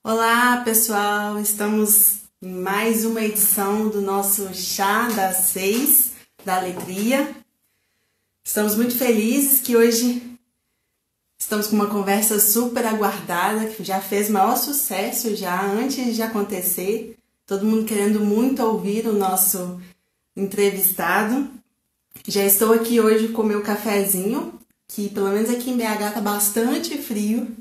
Olá, pessoal! Estamos em mais uma edição do nosso Chá das 6 da Alegria. Estamos muito felizes que hoje estamos com uma conversa super aguardada, que já fez maior sucesso já antes de acontecer. Todo mundo querendo muito ouvir o nosso entrevistado. Já estou aqui hoje com o meu cafezinho, que pelo menos aqui em BH tá bastante frio.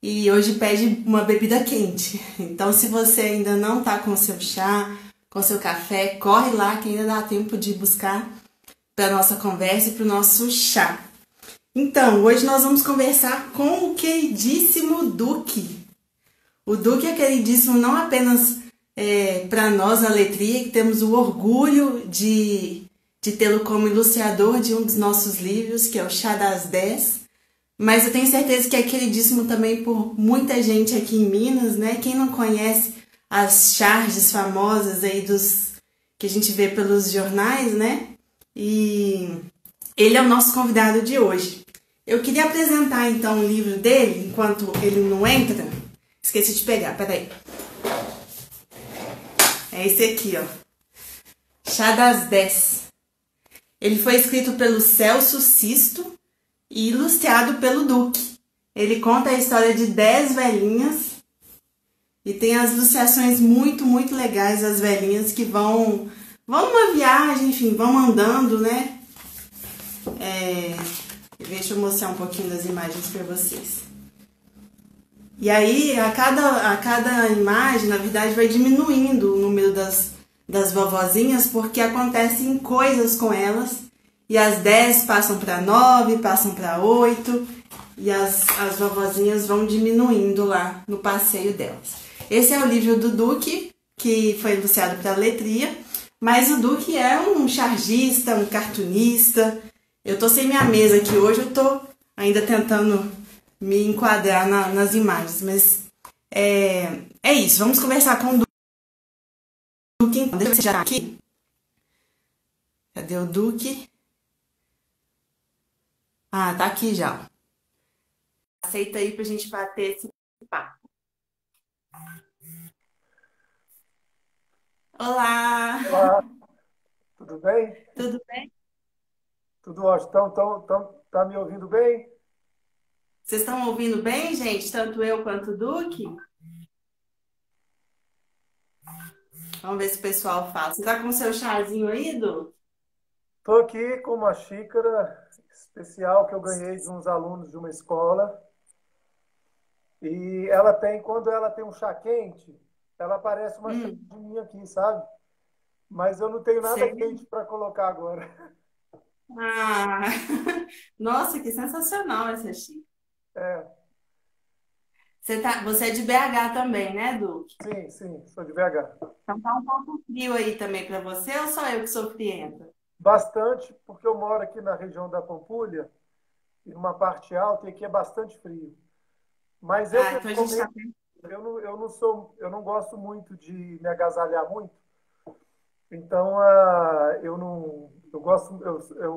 E hoje pede uma bebida quente. Então, se você ainda não tá com o seu chá, com o seu café, corre lá que ainda dá tempo de buscar para nossa conversa e para o nosso chá. Então, hoje nós vamos conversar com o queridíssimo Duque. O Duque é queridíssimo não apenas para nós, a Letria, que temos o orgulho de tê-lo como ilustrador de um dos nossos livros, que é o Chá das 10. Mas eu tenho certeza que é queridíssimo também por muita gente aqui em Minas, né? Quem não conhece as charges famosas aí que a gente vê pelos jornais, né? E ele é o nosso convidado de hoje. Eu queria apresentar então o livro dele, enquanto ele não entra. Esqueci de pegar, peraí. É esse aqui, ó. Chá das 10. Ele foi escrito pelo Celso Sisto e ilustrado pelo Duque. Ele conta a história de 10 velhinhas e tem as ilustrações muito, muito legais das velhinhas que vão numa viagem, enfim, vão andando, né? Deixa eu mostrar um pouquinho das imagens para vocês. E aí, a cada imagem, na verdade, vai diminuindo o número das vovozinhas, porque acontecem coisas com elas. E as 10 passam para 9, passam para 8, e as vovozinhas vão diminuindo lá no passeio delas. Esse é o livro do Duque, que foi ilustrado pela Letria, mas o Duque é um chargista, um cartunista. Eu tô sem minha mesa aqui hoje, eu tô ainda tentando me enquadrar nas imagens, mas é isso. Vamos conversar com o Duque. Então, deixa eu tirar aqui. Cadê o Duque? Ah, tá aqui já. Aceita aí pra gente bater esse papo. Olá! Olá, tudo bem? Tudo bem? Tudo ótimo. Tá me ouvindo bem? Vocês estão ouvindo bem, gente? Tanto eu quanto o Duque? Vamos ver se o pessoal fala. Você tá com o seu chazinho aí, Duque? Estou aqui com uma xícara especial que eu ganhei de uns alunos de uma escola. E quando ela tem um chá quente, ela parece uma Hum, sardinha aqui, sabe? Mas eu não tenho nada sei. quente para colocar agora. Ah, nossa, que sensacional essa xícara. É, Você é de BH também, né, Duque? sim, sim, sou de BH. Então tá um pouco frio aí também pra você ou só eu que sou frienta? Bastante, porque eu moro aqui na região da Pampulha, em uma parte alta, e aqui é bastante frio. Mas eu Ah, então a gente pessoalmente tá. eu não gosto muito de me agasalhar muito, então eu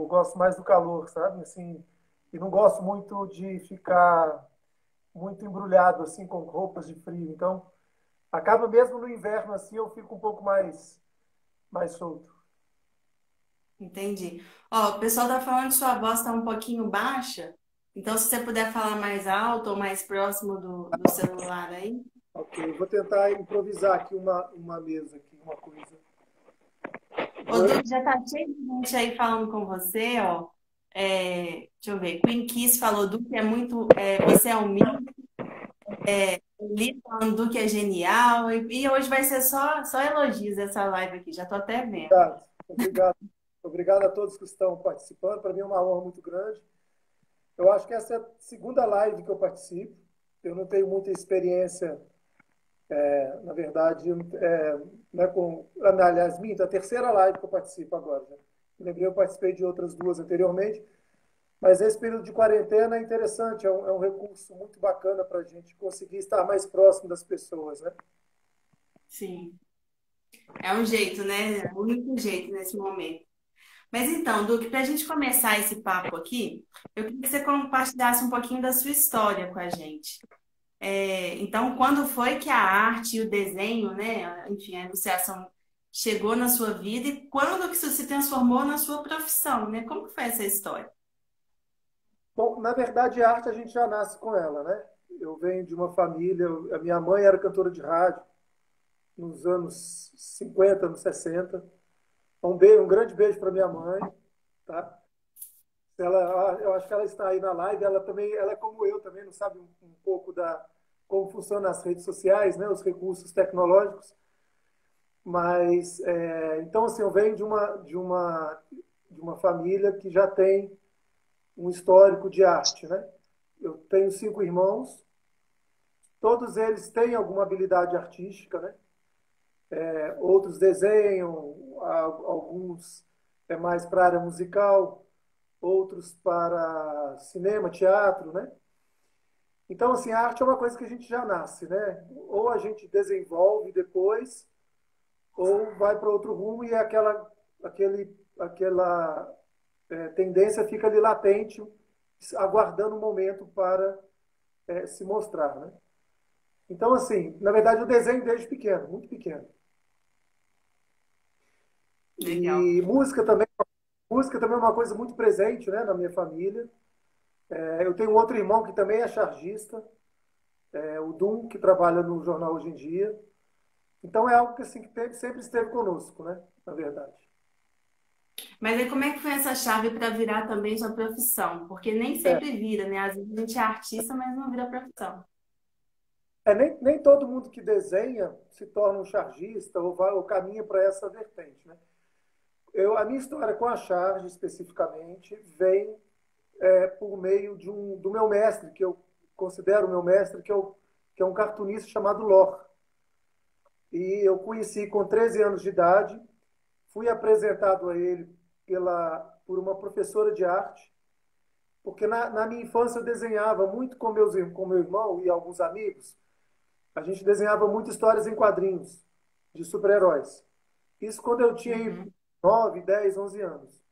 gosto mais do calor, sabe? Assim, e não gosto muito de ficar muito embrulhado assim com roupas de frio. Então, acaba mesmo no inverno assim, eu fico um pouco mais solto. Entendi. Ó, o pessoal tá falando que sua voz tá um pouquinho baixa. Então, se você puder falar mais alto ou mais próximo do celular aí. Ok, vou tentar improvisar aqui uma mesa aqui, uma coisa. Ô, Vou- Dudu, já tá cheio de gente aí falando com você, ó. Deixa eu ver. Queen Kiss falou, Duque é muito. Você é um mito. Li falando, Duque é genial. E hoje vai ser só elogios essa live aqui. Já tô até vendo. Obrigado, obrigado, obrigado a todos que estão participando. Para mim é uma honra muito grande. Eu acho que essa é a segunda live que eu participo. Eu não tenho muita experiência, na verdade, né, aliás, minta, a terceira live que eu participo agora. Né? Lembrei, eu participei de outras duas anteriormente, mas esse período de quarentena é interessante, é um recurso muito bacana para a gente conseguir estar mais próximo das pessoas. Né? Sim. É um jeito, né? É o único jeito nesse momento. Mas então, Duque, para a gente começar esse papo aqui, eu queria que você compartilhasse um pouquinho da sua história com a gente. Então, quando foi que a arte e o desenho, né, enfim, a ilustração chegou na sua vida e quando que isso se transformou na sua profissão, né? Como que foi essa história? Bom, na verdade, a arte a gente já nasce com ela, né? Eu venho de uma família, a minha mãe era cantora de rádio nos anos 50, anos 60. Um grande beijo para minha mãe, tá? Eu acho que ela está aí na live, ela também, ela é como eu também, não sabe um pouco da como funcionam as redes sociais, né, os recursos tecnológicos, mas então assim, eu venho de uma família que já tem um histórico de arte, né? Eu tenho 5 irmãos, todos eles têm alguma habilidade artística, né? Outros desenham, alguns é mais para a área musical, outros para cinema, teatro, né? Então, assim, a arte é uma coisa que a gente já nasce, né? Ou a gente desenvolve depois, ou vai para outro rumo e aquela tendência fica ali latente, aguardando o momento para se mostrar, né? Então, assim, na verdade, eu desenho desde pequeno, muito pequeno. Legal. E música também é uma coisa muito presente, né, na minha família. Eu tenho um outro irmão que também é chargista, o Dum, que trabalha no jornal Hoje em Dia. Então é algo que, assim, sempre esteve conosco, né? Na verdade. Mas aí como é que foi essa chave para virar também sua profissão? Porque nem É, sempre vira, né? Às vezes a gente é artista, mas não vira profissão. nem todo mundo que desenha se torna um chargista ou caminha para essa vertente, né? A minha história com a charge, especificamente, vem por meio do meu mestre, que eu considero meu mestre, que é um cartunista chamado Lor. E eu conheci com 13 anos de idade, fui apresentado a ele por uma professora de arte, porque na minha infância eu desenhava muito com meu irmão e alguns amigos. A gente desenhava muito histórias em quadrinhos de super-heróis. Isso quando eu tinha aí Uhum. 9, 10, 11 anos.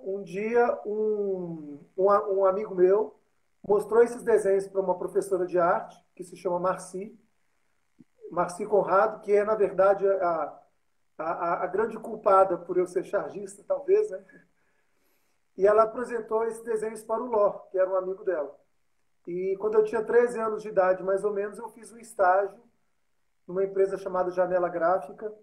Um dia, um amigo meu mostrou esses desenhos para uma professora de arte, que se chama Marci Conrado, que é, na verdade, a grande culpada por eu ser chargista, talvez, né? E ela apresentou esses desenhos para o Ló, que era um amigo dela. E quando eu tinha 13 anos de idade, mais ou menos, eu fiz um estágio numa empresa chamada Janela Gráfica,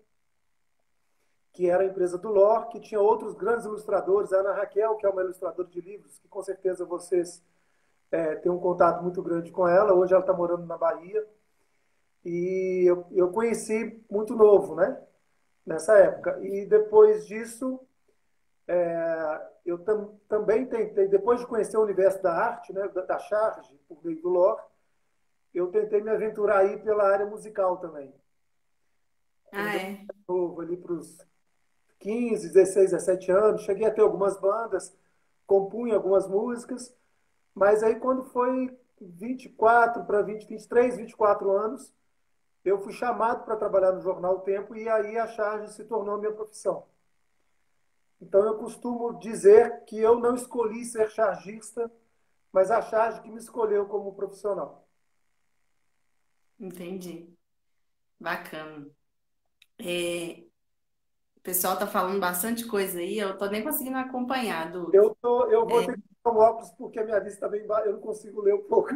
que era a empresa do Ló, que tinha outros grandes ilustradores, a Ana Raquel, que é uma ilustradora de livros, que com certeza vocês têm um contato muito grande com ela. Hoje ela está morando na Bahia. E eu conheci muito novo, né? Nessa época. E depois disso, também tentei, depois de conhecer o universo da arte, né, da charge, por meio do Lore, eu tentei me aventurar aí pela área musical também. Ah, Quando eu é. era novo, ali para os 15, 16, 17 anos, cheguei a ter algumas bandas, compunha algumas músicas, mas aí quando foi 24 para 20, 23, 24 anos, eu fui chamado para trabalhar no jornal O Tempo e aí a charge se tornou minha profissão. Então eu costumo dizer que eu não escolhi ser chargista, mas a charge que me escolheu como profissional. Entendi. Bacana. É, o pessoal tá falando bastante coisa aí, eu tô nem conseguindo acompanhar, Du. Eu vou ter que usar um óculos porque a minha vista está bem baixa, eu não consigo ler um pouco.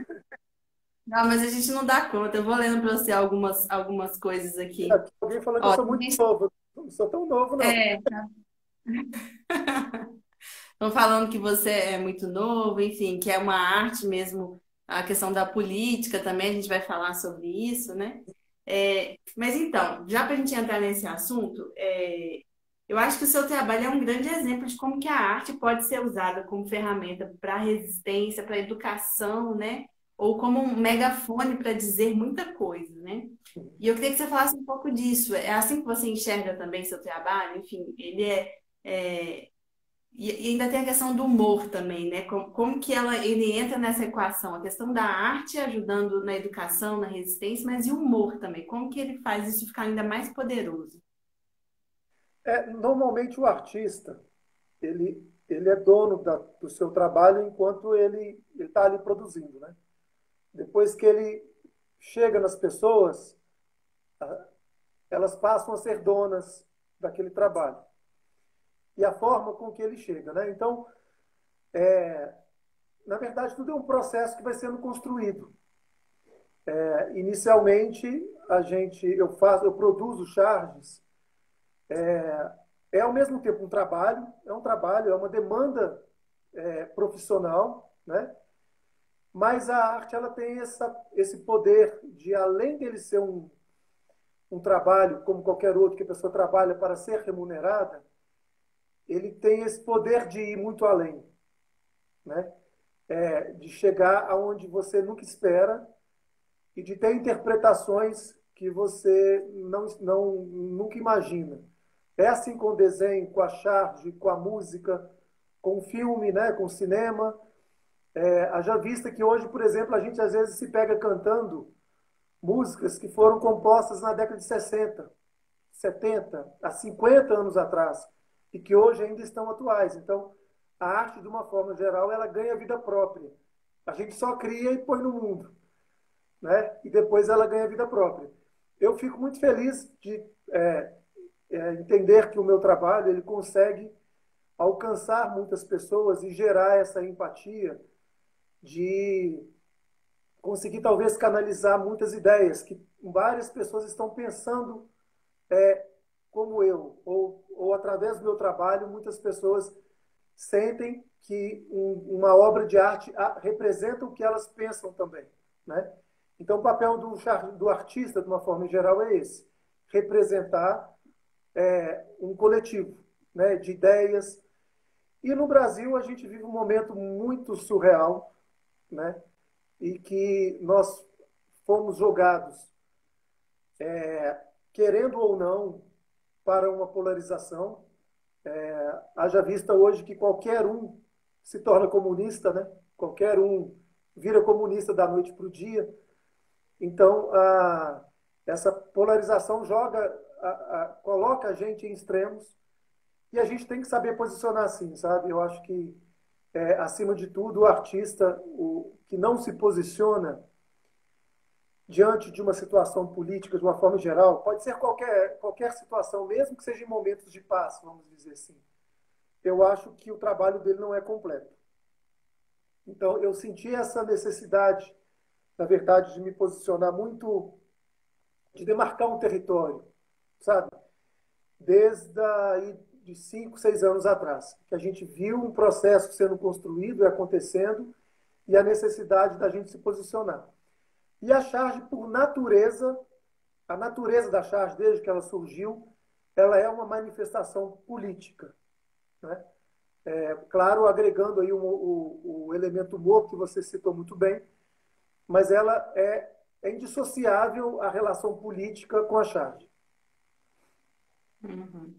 Não, mas a gente não dá conta. Eu vou lendo para você algumas coisas aqui. Aqui, alguém falando que eu Ó, sou muito novo. Eu não sou tão novo, não. é, estão falando que você é muito novo, enfim, que é uma arte mesmo, a questão da política também, a gente vai falar sobre isso, né? Mas então, já para a gente entrar nesse assunto, eu acho que o seu trabalho é um grande exemplo de como que a arte pode ser usada como ferramenta para resistência, para educação, né? Ou como um megafone para dizer muita coisa, né? E eu queria que você falasse um pouco disso. É assim que você enxerga também seu trabalho? Enfim, é, e ainda tem a questão do humor também, né? Como que ele entra nessa equação? A questão da arte ajudando na educação, na resistência, mas e o humor também? Como que ele faz isso ficar ainda mais poderoso? Normalmente o artista, ele é dono do seu trabalho enquanto ele está ali produzindo, né? depois que ele chega nas pessoas, elas passam a ser donas daquele trabalho. E a forma com que ele chega, né? Então, na verdade, tudo é um processo que vai sendo construído. Inicialmente, eu produzo charges. É ao mesmo tempo um trabalho, é uma demanda profissional, né? Mas a arte ela tem esse poder de, além dele ser um trabalho como qualquer outro que a pessoa trabalha para ser remunerada, ele tem esse poder de ir muito além, né? De chegar aonde você nunca espera e de ter interpretações que você nunca imagina. É assim com o desenho, com a charge, com a música, com o filme, né? Com o cinema. Haja vista que hoje, por exemplo, a gente às vezes se pega cantando músicas que foram compostas na década de 60, 70, há 50 anos atrás, e que hoje ainda estão atuais. Então, a arte, de uma forma geral, ela ganha vida própria. A gente só cria e põe no mundo, né? E depois ela ganha vida própria. Eu fico muito feliz de entender que o meu trabalho ele consegue alcançar muitas pessoas e gerar essa empatia de conseguir talvez canalizar muitas ideias que várias pessoas estão pensando como eu, ou através do meu trabalho, muitas pessoas sentem que uma obra de arte representa o que elas pensam também, né? Então, o papel do artista, de uma forma geral, é esse: representar um coletivo, né, de ideias. E no Brasil, a gente vive um momento muito surreal, né, e que nós fomos jogados, querendo ou não, para uma polarização. Haja vista hoje que qualquer um se torna comunista, né? Qualquer um vira comunista da noite para o dia. Então, essa polarização coloca a gente em extremos e a gente tem que saber posicionar assim, sabe? Eu acho que, acima de tudo, o artista que não se posiciona diante de uma situação política, de uma forma geral, pode ser qualquer situação, mesmo que seja em momentos de paz, vamos dizer assim, eu acho que o trabalho dele não é completo. Então, eu senti essa necessidade, na verdade, de me posicionar muito, de demarcar um território, sabe? Desde aí de 5, 6 anos atrás, que a gente viu um processo sendo construído e acontecendo e a necessidade da gente se posicionar. E a charge, por natureza, a natureza da charge, desde que ela surgiu, ela é uma manifestação política, né? Claro, agregando aí o elemento humor que você citou muito bem, mas ela é indissociável a relação política com a charge. Uhum.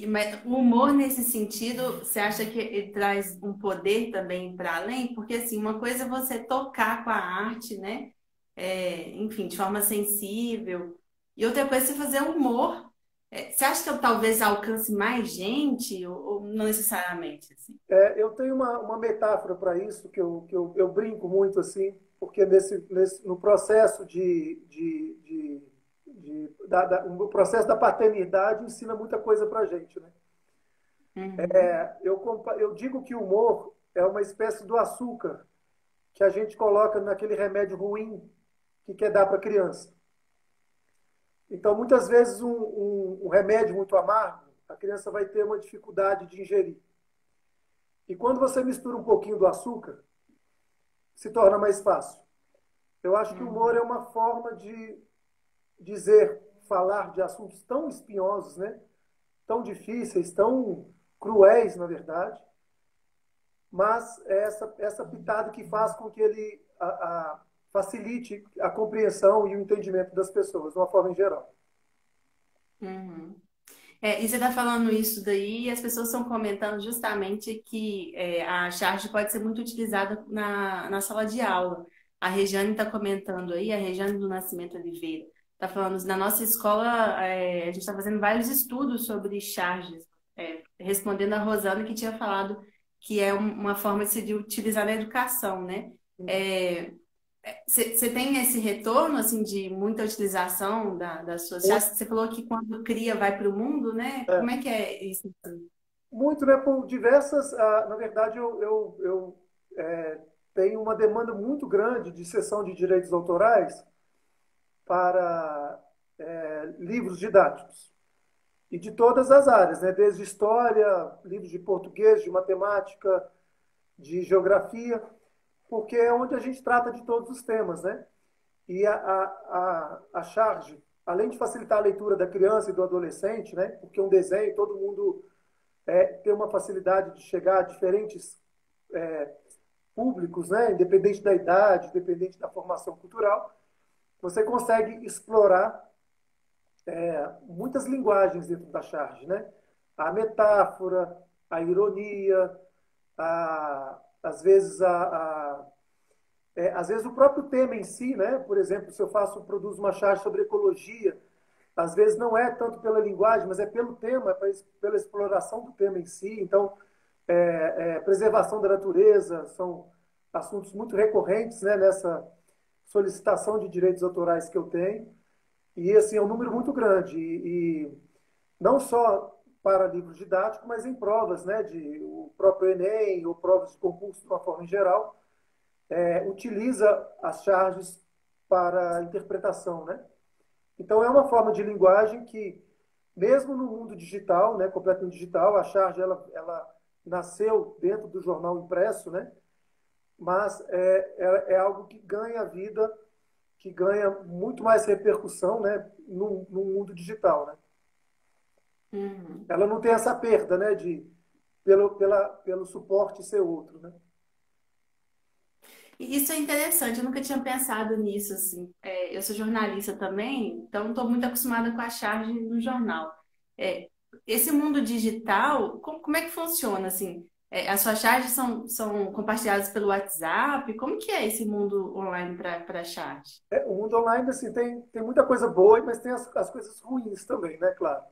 Mas o humor nesse sentido, você acha que ele traz um poder também para além? Porque assim, uma coisa é você tocar com a arte, né? Enfim, de forma sensível, e outra coisa é você fazer humor. Você acha que eu talvez alcance mais gente ou não necessariamente assim? Eu tenho uma metáfora para isso que eu brinco muito assim, porque no processo o processo da paternidade ensina muita coisa para a gente, né? Uhum. Eu digo que o humor é uma espécie do açúcar que a gente coloca naquele remédio ruim que quer dar para a criança. Então, muitas vezes, um remédio muito amargo, a criança vai ter uma dificuldade de ingerir. E quando você mistura um pouquinho do açúcar, se torna mais fácil. Eu acho que o humor é Uhum. uma forma de falar de assuntos tão espinhosos, né? Tão difíceis, tão cruéis, na verdade, mas é essa pitada que faz com que ele facilite a compreensão e o entendimento das pessoas, de uma forma em geral. Uhum. E você está falando isso daí, e as pessoas estão comentando justamente que a charge pode ser muito utilizada na sala de aula. A Regiane está comentando aí, a Regiane do Nascimento Oliveira, está falando, na nossa escola, a gente está fazendo vários estudos sobre charges, respondendo a Rosana que tinha falado que é uma forma de se utilizar na educação, né? É, você tem esse retorno assim de muita utilização das suas Muito, chaves? Você falou que quando cria vai para o mundo, né? Como é, é que é isso? muito, né? Por diversas. Na verdade, eu tenho uma demanda muito grande de cessão de direitos autorais para livros didáticos. E de todas as áreas, né? Desde história, livros de português, de matemática, de geografia, porque é onde a gente trata de todos os temas, né? E a charge, além de facilitar a leitura da criança e do adolescente, né? Porque um desenho, todo mundo tem uma facilidade de chegar a diferentes públicos, né? Independente da idade, independente da formação cultural, você consegue explorar muitas linguagens dentro da charge, né? A metáfora, a ironia, às vezes às vezes o próprio tema em si, né? Por exemplo, se eu produzo uma charge sobre ecologia, às vezes não é tanto pela linguagem, mas é pelo tema, pela exploração do tema em si. Então, preservação da natureza são assuntos muito recorrentes, né, nessa solicitação de direitos autorais que eu tenho. E assim, é um número muito grande. E não só para livros didáticos, mas em provas, né, de o próprio Enem ou provas de concurso de uma forma em geral, utiliza as charges para interpretação, né? Então é uma forma de linguagem que, mesmo no mundo digital, né, completamente digital, a charge ela nasceu dentro do jornal impresso, né? Mas é algo que ganha vida, que ganha muito mais repercussão, né, no mundo digital, né? Uhum. Ela não tem essa perda, né, pelo suporte ser outro, né? E isso é interessante, eu nunca tinha pensado nisso, assim. Eu sou jornalista também, então estou muito acostumada com a charge no jornal. É, esse mundo digital, como é que funciona, assim? As suas charges são compartilhadas pelo WhatsApp? Como que é esse mundo online para charge? O mundo online assim tem muita coisa boa, mas tem as coisas ruins também, né, claro.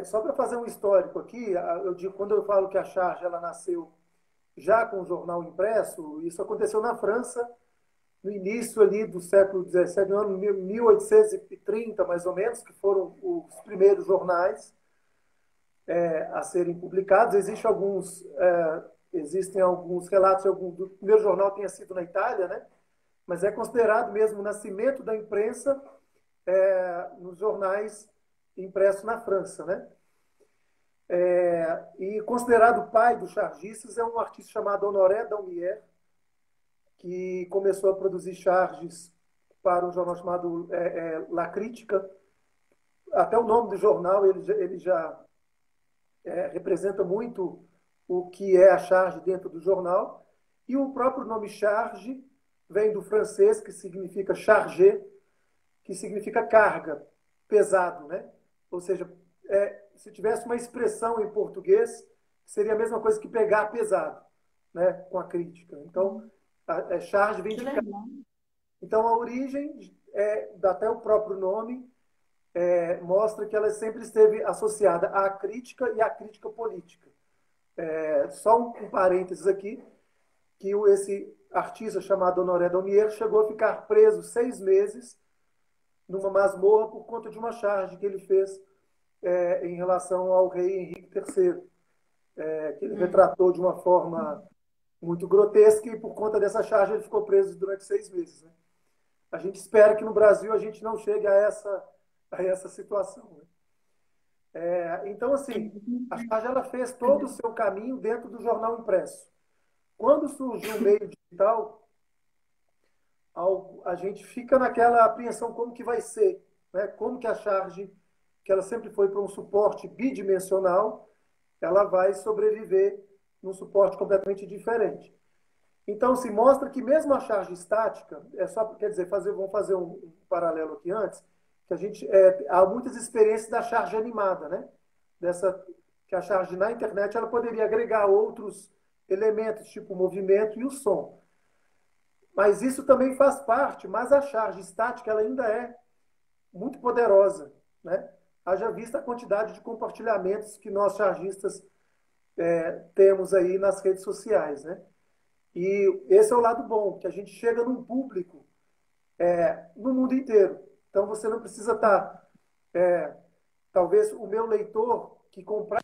Só para fazer um histórico aqui, eu digo, quando eu falo que a charge ela nasceu já com o jornal impresso, isso aconteceu na França no início ali do século XVII, no ano 1830, mais ou menos, que foram os primeiros jornais a serem publicados. Existem alguns relatos do primeiro jornal tenha sido na Itália, né? Mas é considerado mesmo o nascimento da imprensa nos jornais impressos na França, né? E considerado o pai dos chargistas é um artista chamado Honoré Daumier, que começou a produzir charges para um jornal chamado La Crítica. Até o nome do jornal ele já representa muito o que é a charge dentro do jornal. E o próprio nome charge vem do francês, que significa charger, que significa carga, pesado, né? Ou seja, se tivesse uma expressão em português, seria a mesma coisa que pegar pesado, né? Com a crítica. Então, charge vem Que de carga. legal. Então, a origem, até o próprio nome, mostra que ela sempre esteve associada à crítica e à crítica política. Só um parênteses aqui, que esse artista chamado Honoré Daumier chegou a ficar preso 6 meses numa masmorra por conta de uma charge que ele fez em relação ao rei Henrique III, que ele Hum. retratou de uma forma muito grotesca e por conta dessa charge ele ficou preso durante 6 meses. Né? A gente espera que no Brasil a gente não chegue a essa situação. Né? Então, assim, a charge ela fez todo o seu caminho dentro do jornal impresso. Quando surgiu o meio digital, a gente fica naquela apreensão como que vai ser, né? Como que a charge, que ela sempre foi para um suporte bidimensional, ela vai sobreviver num suporte completamente diferente. Então, se mostra que mesmo a charge estática, quer dizer, vamos fazer um paralelo aqui antes, que há muitas experiências da charge animada, né? Que a charge na internet ela poderia agregar outros elementos, tipo o movimento e o som. Mas isso também faz parte, mas a charge estática ela ainda é muito poderosa, né? Haja vista a quantidade de compartilhamentos que nós chargistas temos aí nas redes sociais, né? E esse é o lado bom, que a gente chega num público no mundo inteiro. Então você não precisa estar, talvez o meu leitor que comprar,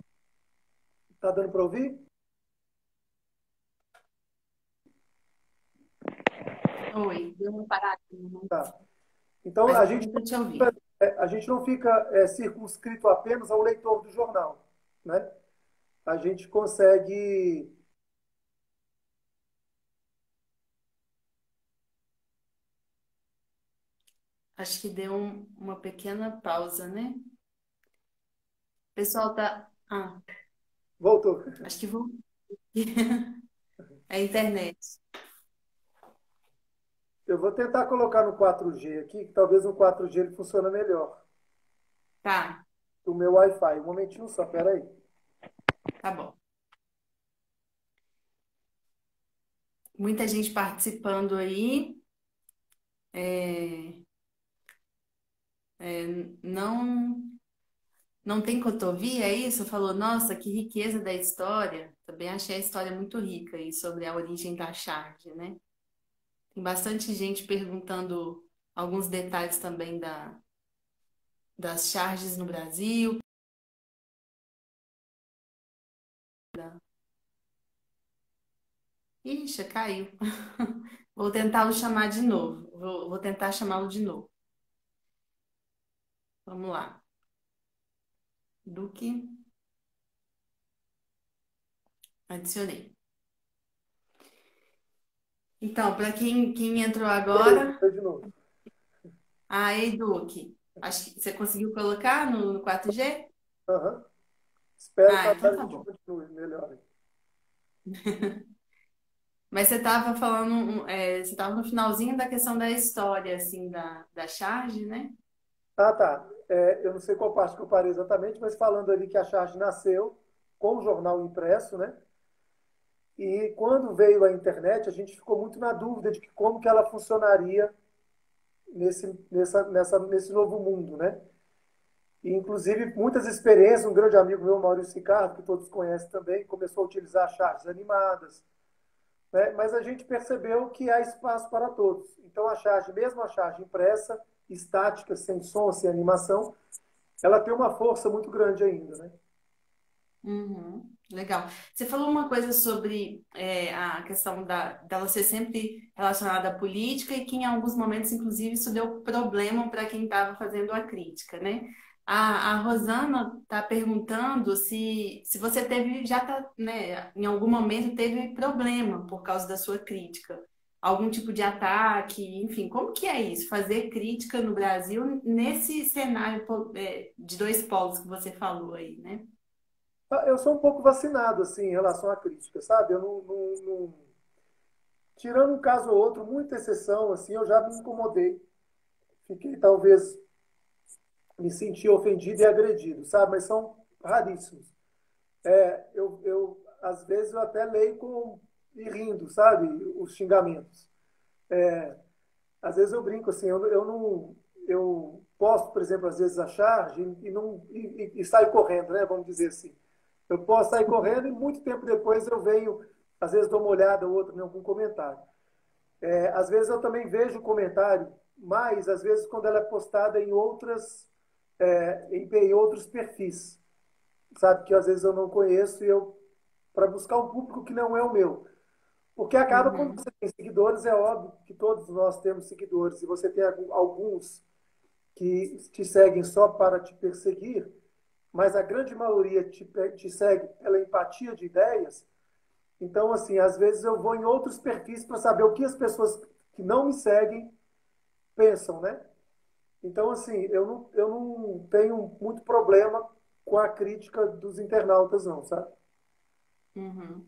está dando para ouvir? Oi, deu uma paradinha, né? Tá. Então Mas deu para te ouvir. a gente não fica circunscrito apenas ao leitor do jornal, né? A gente consegue. Acho que deu uma pequena pausa, né? O pessoal tá. Ah, Voltou. acho que vou. É a internet. Eu vou tentar colocar no 4G aqui, que talvez no 4G ele funcione melhor. Tá, O meu Wi-Fi. Um momentinho só, peraí. tá bom. Muita gente participando aí. É, não, não tem cotovia, é isso? Falou, nossa, que riqueza da história. Também achei a história muito rica aí sobre a origem da charge, né? Tem bastante gente perguntando alguns detalhes também das charges no Brasil. Ixi, caiu. Vou tentá-lo chamar de novo. Vou tentar chamá-lo de novo. Vamos lá. Duque, adicionei. Então, para quem entrou agora, Foi de novo. aí, Duque, acho que você conseguiu colocar no 4G? Aham. Espero que Ah, então agora a tá gente bom. continue melhor. Mas você estava falando, você estava no finalzinho da questão da história, assim, da charge, né? Ah, tá. Eu não sei qual parte que eu parei exatamente, mas falando ali que a Charge nasceu com o jornal impresso, né? E quando veio a internet, a gente ficou muito na dúvida de que como que ela funcionaria nesse novo mundo, né? E, inclusive, muitas experiências, um grande amigo meu, Maurício Ricardo, que todos conhecem também, começou a utilizar charges animadas, né? Mas a gente percebeu que há espaço para todos. Então, a charge, mesmo a charge impressa, estática, sem som, sem animação, ela tem uma força muito grande ainda, né? Uhum, legal. Você falou uma coisa sobre a questão dela ser sempre relacionada à política e que em alguns momentos, inclusive, isso deu problema para quem estava fazendo a crítica, né? A Rosana está perguntando se você teve, já tá, né, em algum momento teve problema por causa da sua crítica. Algum tipo de ataque, enfim, como que é isso? Fazer crítica no Brasil nesse cenário, de dois polos que você falou aí, né? Eu sou um pouco vacinado, assim, em relação à crítica, sabe? Eu tirando um caso ou outro, muita exceção, assim, eu já me incomodei. Fiquei, talvez, me senti ofendido e agredido, sabe? Mas são raríssimos. Às vezes, eu até leio e rindo, sabe? Os xingamentos. Às vezes eu brinco, assim, eu não... Eu posto, por exemplo, às vezes a charge e saio correndo, né? Vamos dizer assim. Eu posso sair correndo e muito tempo depois eu venho, às vezes dou uma olhada ou outra em algum comentário. Às vezes eu também vejo o comentário, mas às vezes quando ela é postada em outros perfis, sabe? Que às vezes eu não conheço e eu para buscar um público que não é o meu. Porque acaba quando Uhum. você tem seguidores, é óbvio que todos nós temos seguidores, e você tem alguns que te seguem só para te perseguir, mas a grande maioria te segue pela empatia de ideias. Então, assim, às vezes eu vou em outros perfis para saber o que as pessoas que não me seguem pensam, né? Então, assim, eu não tenho muito problema com a crítica dos internautas, não, sabe? Uhum.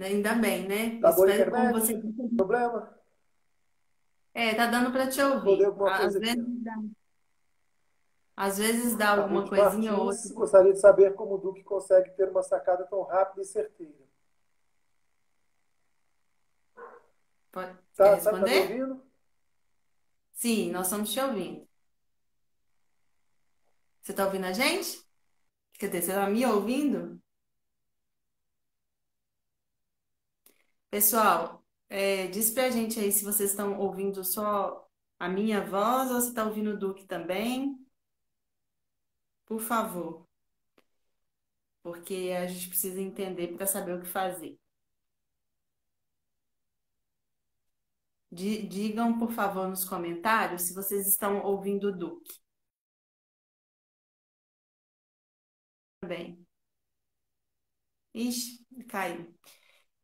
Ainda bem, né? Tá boa a Espero que, como internet? você disse, Problema? tá dando para te Responder ouvir. alguma coisa aqui. Às vezes dá A alguma Ruth coisinha ou outra. Martins gostaria de saber como o Duque consegue ter uma sacada tão rápida e certeira. Quer Tá me responder? ouvindo? Sim, nós estamos te ouvindo. Você está ouvindo a gente? Quer dizer, você está me ouvindo? Pessoal, diz pra gente aí se vocês estão ouvindo só a minha voz ou se está ouvindo o Duque também, por favor, porque a gente precisa entender para saber o que fazer. Digam, por favor, nos comentários se vocês estão ouvindo o Duque também. Ixi, caiu.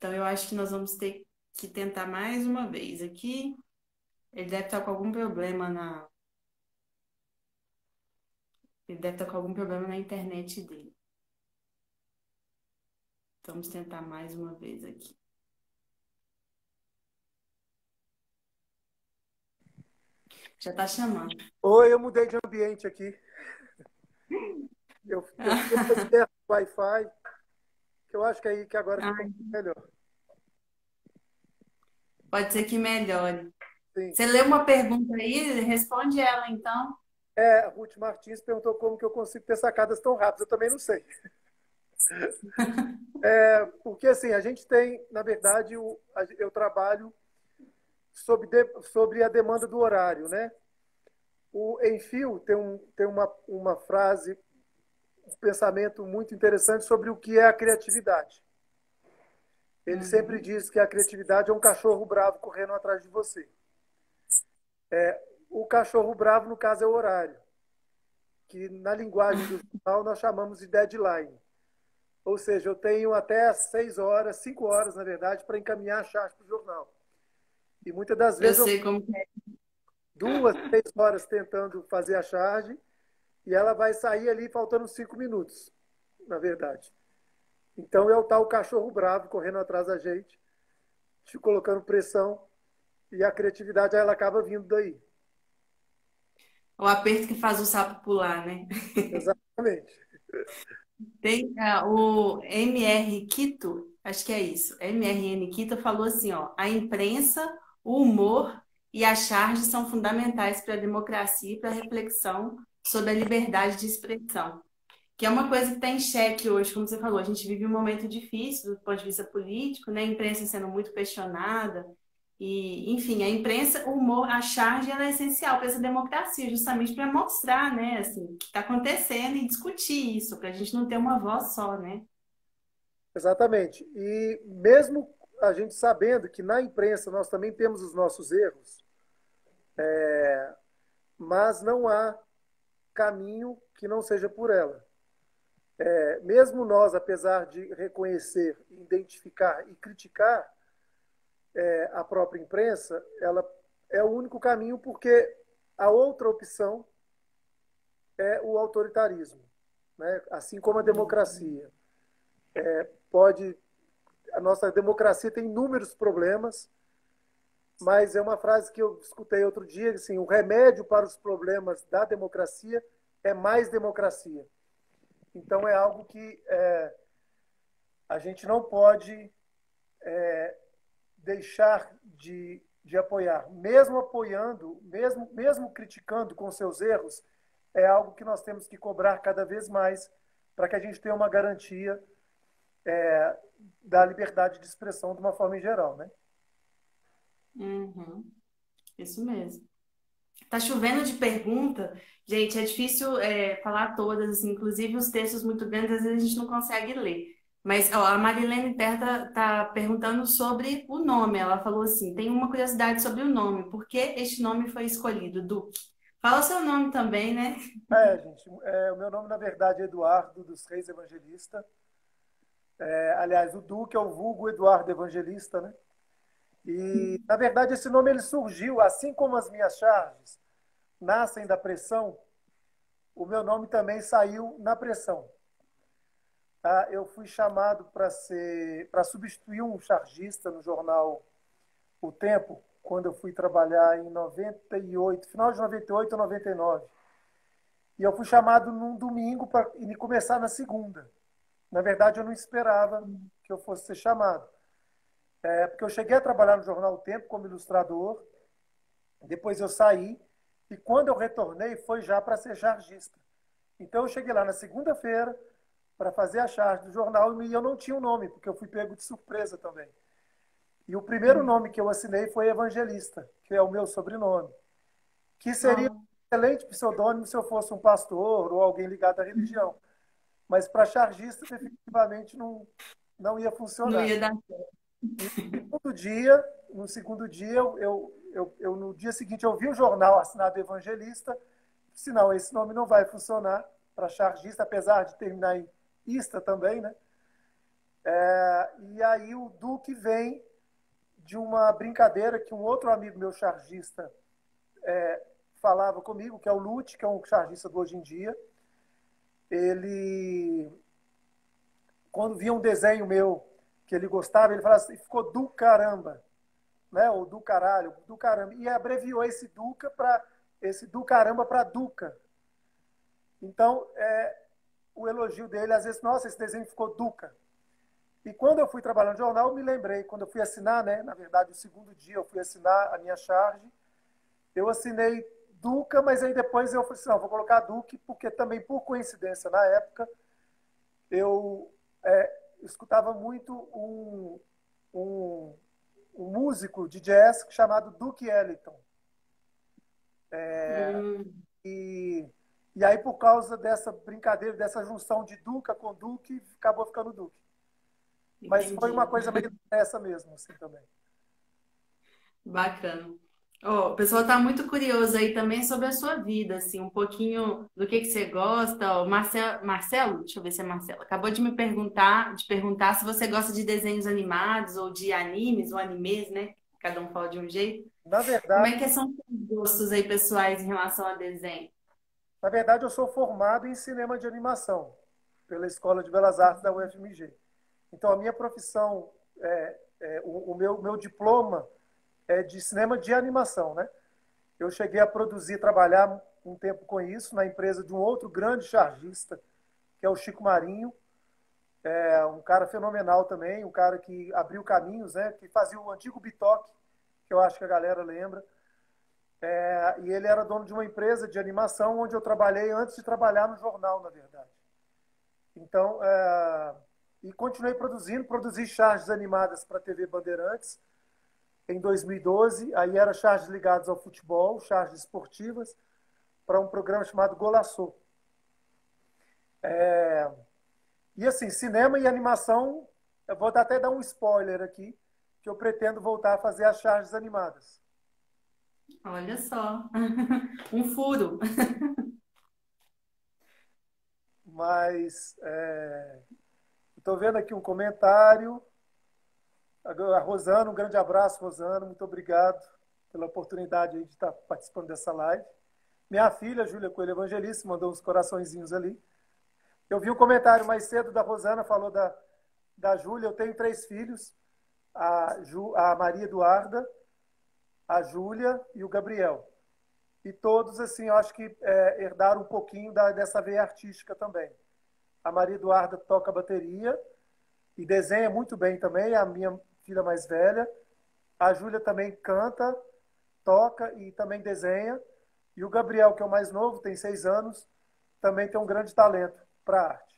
Então eu acho que nós vamos ter que tentar mais uma vez aqui. Ele deve estar com algum problema na, ele deve estar com algum problema na internet dele. Vamos tentar mais uma vez aqui. Já está chamando. Oi, eu mudei de ambiente aqui. Eu fiquei mais perto do Wi-Fi, que eu acho que é aí que agora ficou Ai, melhor. pode ser que melhore. Sim. Você leu uma pergunta aí? Responde ela então. A Ruth Martins perguntou como que eu consigo ter sacadas tão rápidas. Eu também não sei. Porque assim, a gente tem, na verdade, eu trabalho sobre a demanda do horário, né? O Enfio tem uma frase, um pensamento muito interessante sobre o que é a criatividade. Ele sempre Uhum. diz que a criatividade é um cachorro bravo correndo atrás de você. O cachorro bravo, no caso, é o horário, que na linguagem do jornal nós chamamos de deadline. Ou seja, eu tenho até 6 horas, 5 horas, na verdade, para encaminhar a charge para o jornal. E muitas das Eu vezes eu sei como que é. 2, 3 horas tentando fazer a charge e ela vai sair ali faltando 5 minutos, na verdade. Então é o tal cachorro bravo correndo atrás da gente, te colocando pressão e a criatividade ela acaba vindo daí. O aperto que faz o sapo pular, né? Exatamente. Tem o MR Quito, acho que é isso. MRN Quito falou assim, ó, a imprensa, o humor e a charge são fundamentais para a democracia e para a reflexão sobre a liberdade de expressão. Que é uma coisa que está em xeque hoje, como você falou, a gente vive um momento difícil do ponto de vista político, né? A imprensa sendo muito questionada. E, enfim, a imprensa, o humor, a charge, ela é essencial para essa democracia, justamente para mostrar, né, assim, o que está acontecendo e discutir isso, para a gente não ter uma voz só, né? Exatamente. E mesmo a gente sabendo que na imprensa nós também temos os nossos erros, mas não há caminho que não seja por ela. Mesmo nós, apesar de reconhecer, identificar e criticar a própria imprensa, ela é o único caminho porque a outra opção é o autoritarismo, né? Assim como a democracia. Pode, a nossa democracia tem inúmeros problemas, mas é uma frase que eu escutei outro dia, assim, o remédio para os problemas da democracia é mais democracia. Então é algo que a gente não pode deixar de apoiar. Mesmo apoiando, mesmo criticando com seus erros, é algo que nós temos que cobrar cada vez mais para que a gente tenha uma garantia da liberdade de expressão de uma forma em geral, né? Uhum, isso mesmo. Tá chovendo de pergunta, gente, é difícil falar todas, assim, inclusive os textos muito grandes, às vezes a gente não consegue ler. Mas ó, a Marilene Terra tá perguntando sobre o nome. Ela falou assim: tem uma curiosidade sobre o nome, por que este nome foi escolhido, Duque? Fala o seu nome também, né? Gente, o meu nome, na verdade, é Eduardo dos Reis Evangelista. Aliás, o Duque é o vulgo Eduardo Evangelista, né? E, na verdade, esse nome ele surgiu, assim como as minhas charges nascem da pressão, o meu nome também saiu na pressão. Tá? Eu fui chamado para substituir um chargista no jornal O Tempo, quando eu fui trabalhar em 98, final de 98 ou 99. E eu fui chamado num domingo para começar na segunda. Na verdade, eu não esperava que eu fosse ser chamado. Porque eu cheguei a trabalhar no jornal O Tempo como ilustrador, depois eu saí, e quando eu retornei foi já para ser chargista. Então eu cheguei lá na segunda-feira para fazer a charge do jornal e eu não tinha o nome, porque eu fui pego de surpresa também. E o primeiro nome que eu assinei foi Evangelista, que é o meu sobrenome, que seria Ó, um excelente pseudônimo se eu fosse um pastor ou alguém ligado à religião. Mas para chargista, definitivamente não ia não funcionar. ia dar. E no segundo dia, no dia seguinte, eu vi o jornal assinado Evangelista, disse, não, esse nome não vai funcionar para chargista, apesar de terminar em ista também, né? E aí o Duque vem de uma brincadeira que um outro amigo meu chargista falava comigo, que é o Lute, que é um chargista do Hoje em Dia. Ele, quando via um desenho meu que ele gostava, ele falava assim, ficou do caramba, né? Ou do caralho, do caramba. E abreviou esse do caramba para Duca. Então, o elogio dele, às vezes, nossa, esse desenho ficou Duca. E quando eu fui trabalhar no jornal, eu me lembrei, quando eu fui assinar, né? Na verdade, o segundo dia eu fui assinar a minha charge, eu assinei Duca, mas aí depois eu falei assim, não, vou colocar Duque, porque também, por coincidência, na época, eu escutava muito um, um músico de jazz chamado Duke Ellington. Hum, E, e aí, por causa dessa brincadeira, dessa junção de Duca com Duque, acabou ficando Duque. Mas foi uma entendi. coisa meio dessa mesmo, assim, também. Bacana. Ó, o pessoal está muito curioso aí também sobre a sua vida, assim, um pouquinho do que você gosta. Ó, Marcelo, deixa eu ver se é Marcelo, acabou de perguntar se você gosta de desenhos animados ou de animes ou animes, né? Cada um fala de um jeito. Na Como verdade, é que são os seus gostos aí pessoais em relação a desenho? na verdade, eu sou formado em cinema de animação pela Escola de Belas Artes da UFMG. Então, a minha profissão, o meu diploma é de cinema de animação, né? Eu cheguei a produzir, trabalhar um tempo com isso na empresa de um outro grande chargista, que é o Chico Marinho, um cara fenomenal também, um cara que abriu caminhos, né? Que fazia o antigo Bitoque, que eu acho que a galera lembra. E ele era dono de uma empresa de animação onde eu trabalhei antes de trabalhar no jornal, na verdade. Então, e continuei produzi charges animadas para a TV Bandeirantes em 2012. Aí era charges ligadas ao futebol, charges esportivas, para um programa chamado Golaçô. E assim, cinema e animação, eu vou até dar um spoiler aqui, que eu pretendo voltar a fazer as charges animadas. Olha só, um furo. Mas estou vendo aqui um comentário. A Rosana, um grande abraço, Rosana, muito obrigado pela oportunidade aí de estar participando dessa live. Minha filha, Júlia Coelho Evangelista, mandou uns coraçõezinhos ali. Eu vi um comentário mais cedo da Rosana, falou da Júlia. Eu tenho 3 filhos, a Maria Eduarda, a Júlia e o Gabriel. E todos, assim, eu acho que herdaram um pouquinho dessa veia artística também. A Maria Eduarda toca bateria e desenha muito bem também, a minha filha mais velha. A Júlia também canta, toca e também desenha. E o Gabriel, que é o mais novo, tem 6 anos, também tem um grande talento para arte.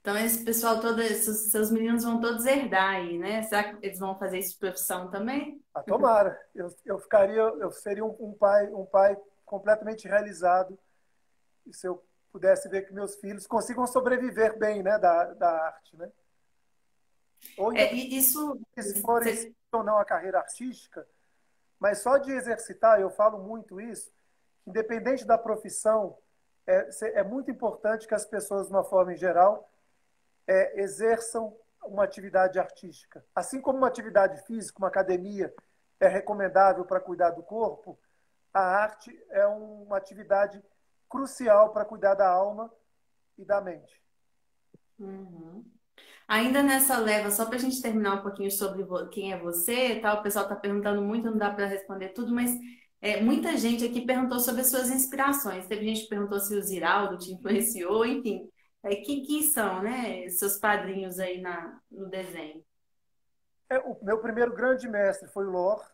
Então, esse pessoal todo, esses seus meninos vão todos herdar aí, né? Será que eles vão fazer isso de profissão também? Ah, tomara. Eu seria um pai completamente realizado se eu pudesse ver que meus filhos consigam sobreviver bem, né, da arte, né? Ou E independente isso, se forem seguir ou não a carreira artística, mas só de exercitar, eu falo muito isso, independente da profissão, é muito importante que as pessoas, de uma forma em geral, exerçam uma atividade artística. Assim como uma atividade física, uma academia é recomendável para cuidar do corpo, a arte é uma atividade crucial para cuidar da alma e da mente. Uhum. Ainda nessa leva, só para a gente terminar um pouquinho sobre quem é você, e tal, o pessoal está perguntando muito, não dá para responder tudo, mas muita gente aqui perguntou sobre as suas inspirações. Teve gente que perguntou se o Ziraldo te influenciou, enfim. Quem são, né, seus padrinhos aí no desenho? O meu primeiro grande mestre foi o Lor,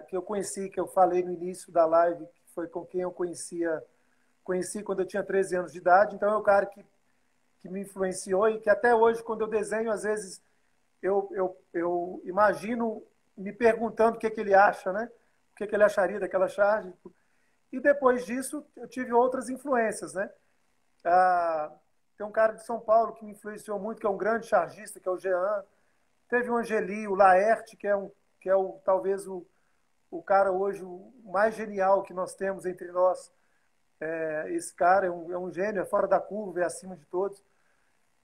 que eu conheci, que eu falei no início da live, que foi com quem eu conheci quando eu tinha 13 anos de idade. Então é o cara que me influenciou e que até hoje, quando eu desenho, às vezes eu imagino me perguntando o que ele acha, né? O que ele acharia daquela charge. E depois disso, eu tive outras influências, né? Ah, tem um cara de São Paulo que me influenciou muito, que é um grande chargista, que é o Jean. Teve o Angeli, o Laerte, que é talvez o cara hoje o mais genial que nós temos entre nós. Esse cara é um gênio, é fora da curva, é acima de todos.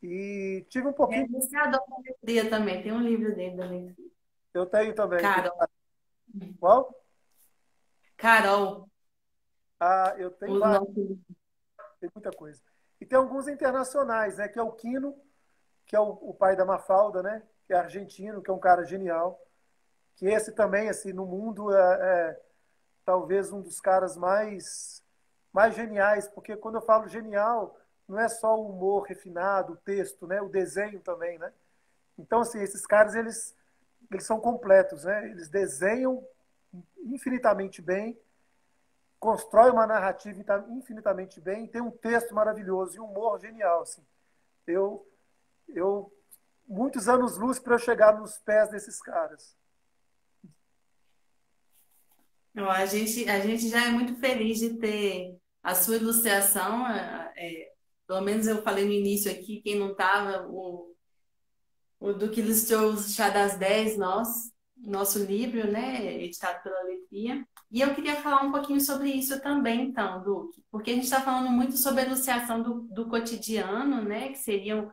E tive um É pouquinho. iniciador da letria também, tem um livro dele da letria. Eu tenho também. Carol. Qual? Carol, Eu tenho o vários, nosso. tem muita coisa. E tem alguns internacionais, né? Que é o Quino, que é o pai da Mafalda, né? Que é argentino, que é um cara genial. Que esse também, assim, no mundo é talvez um dos caras mais geniais, porque quando eu falo genial, não é só o humor refinado, o texto, né? O desenho também, né? Então, assim, esses caras, eles são completos, né? Eles desenham infinitamente bem, constroem uma narrativa infinitamente bem, tem um texto maravilhoso e um humor genial, assim. Eu, eu muitos anos-luz para eu chegar nos pés desses caras. Não, a gente já é muito feliz de ter a sua ilustração. Pelo menos eu falei no início aqui, quem não estava, o Duque ilustrou o Chá das 10, nosso livro, né, editado pela Letria. E eu queria falar um pouquinho sobre isso também, então, Duque, porque a gente está falando muito sobre a ilustração do cotidiano, né, que seriam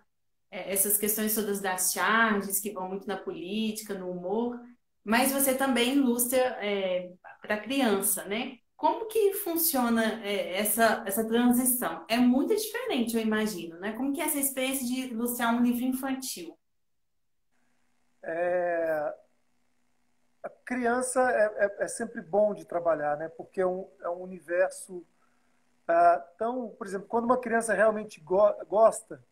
essas questões todas das charges, que vão muito na política, no humor, mas você também ilustra para criança, né? Como que funciona essa transição? É muito diferente, eu imagino, né? Como que é essa experiência de ilustrar um livro infantil? É, a criança é sempre bom de trabalhar, né? Porque é um universo tão, por exemplo, quando uma criança realmente gosta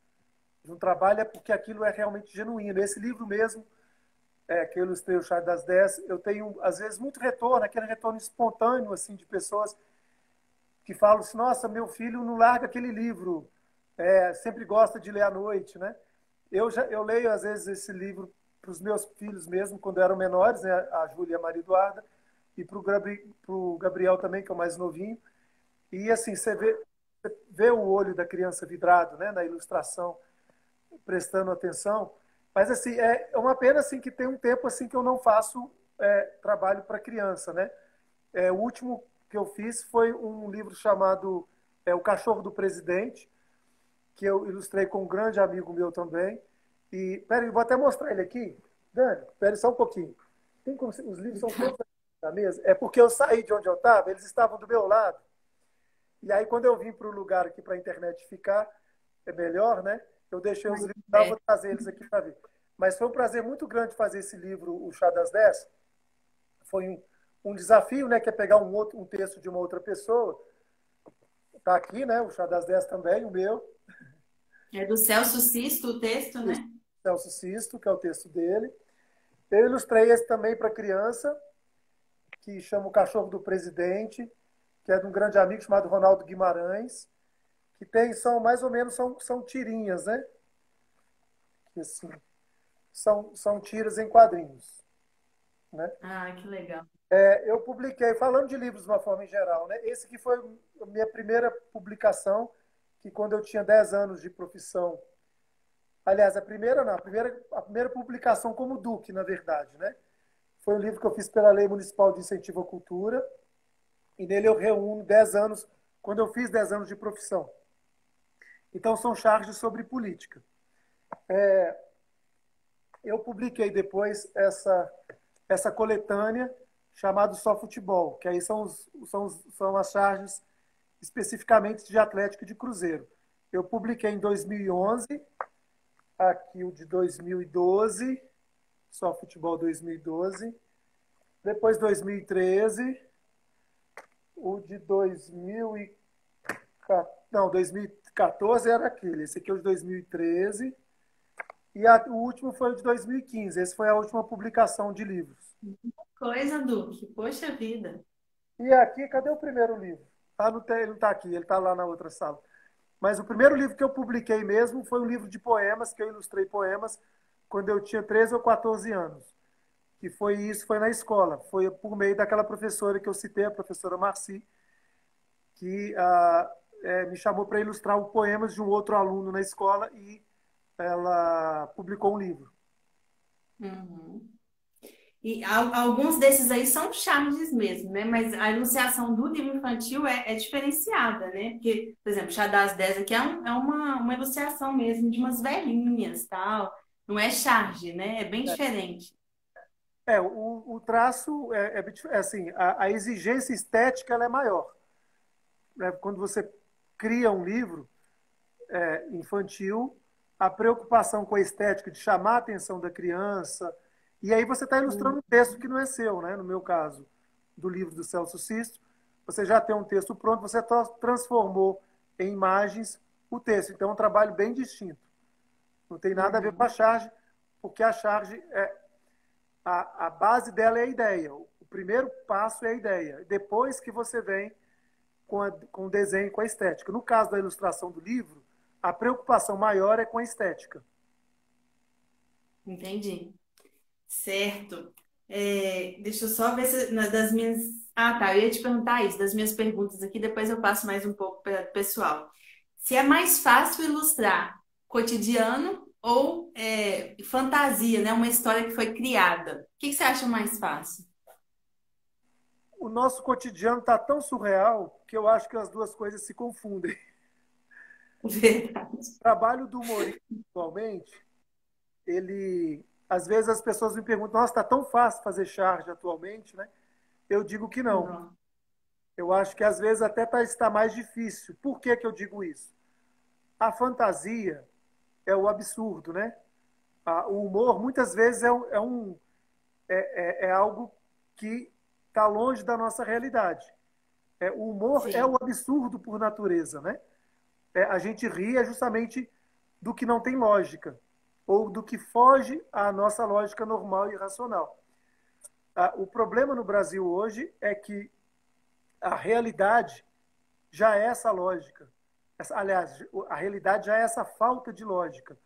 de um trabalho é porque aquilo é realmente genuíno. Esse livro mesmo, que eu ilustrei o Chá das 10, eu tenho às vezes muito retorno, aquele retorno espontâneo assim de pessoas que falam assim, nossa, meu filho não larga aquele livro, sempre gosta de ler à noite, né? Eu leio às vezes esse livro para os meus filhos mesmo, quando eram menores, né? A Júlia e a Maria Eduarda, e para o Gabriel também, que é o mais novinho. E assim, você vê o olho da criança vidrado, né? Na ilustração, prestando atenção. Mas assim, é uma pena assim que tem um tempo assim que eu não faço trabalho para criança, né? O último que eu fiz foi um livro chamado O Cachorro do Presidente, que eu ilustrei com um grande amigo meu também. E, peraí, vou até mostrar ele aqui. Dani, peraí só um pouquinho. Os livros são todos aqui na mesa. É porque eu saí de onde eu estava, eles estavam do meu lado. E aí, quando eu vim para o lugar aqui para a internet ficar, é melhor, né? Eu deixei os livros lá, vou trazer eles aqui para ver. Mas foi um prazer muito grande fazer esse livro, O Chá das 10. Foi um desafio, né? Que é pegar um texto de uma outra pessoa. Está aqui, né? O Chá das 10 também, o meu. É do Celso Sisto o texto, Isso, né? Celso Sisto, que é o texto dele. Eu ilustrei esse também para criança, que chama O Cachorro do Presidente, que é de um grande amigo chamado Ronaldo Guimarães, que são mais ou menos, são tirinhas, né? Que, assim, são tiras em quadrinhos, né? Ah, que legal. Eu publiquei, falando de livros de uma forma em geral, né? Esse que foi a minha primeira publicação, que quando eu tinha 10 anos de profissão. Aliás, a primeira não, a primeira publicação como Duque, na verdade, né? Foi um livro que eu fiz pela Lei Municipal de Incentivo à Cultura, e nele eu reúno 10 anos, quando eu fiz 10 anos de profissão. Então, são charges sobre política. Eu publiquei depois essa coletânea chamada Só Futebol, que aí são as charges especificamente de Atlético e de Cruzeiro. Eu publiquei em 2011, aqui o de 2012, Só Futebol 2012, depois 2013, o de 2014 era aquele, esse aqui é o de 2013, e o último foi o de 2015. Esse foi a última publicação de livros. Coisa, Duque. Poxa vida. E aqui, cadê o primeiro livro? Ele não está aqui, ele está lá na outra sala. Mas o primeiro livro que eu publiquei mesmo foi um livro de poemas, que eu ilustrei poemas quando eu tinha 13 ou 14 anos. Que foi isso, foi na escola. Foi por meio daquela professora que eu citei, a professora Marci, que me chamou para ilustrar o poemas de um outro aluno na escola e ela publicou um livro. Uhum. E alguns desses aí são charges mesmo, né? Mas a enunciação do livro infantil é diferenciada, né? Porque, por exemplo, Chá das 10 aqui é uma enunciação mesmo de umas velhinhas, tal. Não é charge, né? É bem diferente. O traço é assim, a exigência estética ela é maior. Né? Quando você cria um livro infantil, a preocupação com a estética de chamar a atenção da criança, e aí você está ilustrando Hum, um texto que não é seu, né? No meu caso, do livro do Celso Sisto, você já tem um texto pronto, você transformou em imagens o texto. Então é um trabalho bem distinto. Não tem nada a ver com a uhum. charge, porque a charge a base dela é a ideia. O primeiro passo é a ideia. Depois que você vem com o desenho, com a estética. No caso da ilustração do livro, a preocupação maior é com a estética. Entendi. Certo. Deixa eu só ver se das minhas. Ah, tá. Eu ia te perguntar isso, das minhas perguntas aqui, depois eu passo mais um pouco para o pessoal. Se é mais fácil ilustrar cotidiano ou fantasia, né? Uma história que foi criada. O que que você acha mais fácil? O nosso cotidiano está tão surreal que eu acho que as duas coisas se confundem. Verdade. O trabalho do humorista, atualmente, ele. Às vezes as pessoas me perguntam, nossa, está tão fácil fazer charge atualmente, né? Eu digo que não. Não. Eu acho que às vezes até está mais difícil. Por que, que eu digo isso? A fantasia é o absurdo, né? O humor muitas vezes é algo que está longe da nossa realidade. O humor é o Sim, absurdo por natureza, né? A gente ri justamente do que não tem lógica ou do que foge à nossa lógica normal e racional. O problema no Brasil hoje é que a realidade já é essa lógica. Aliás, a realidade já é essa falta de lógica,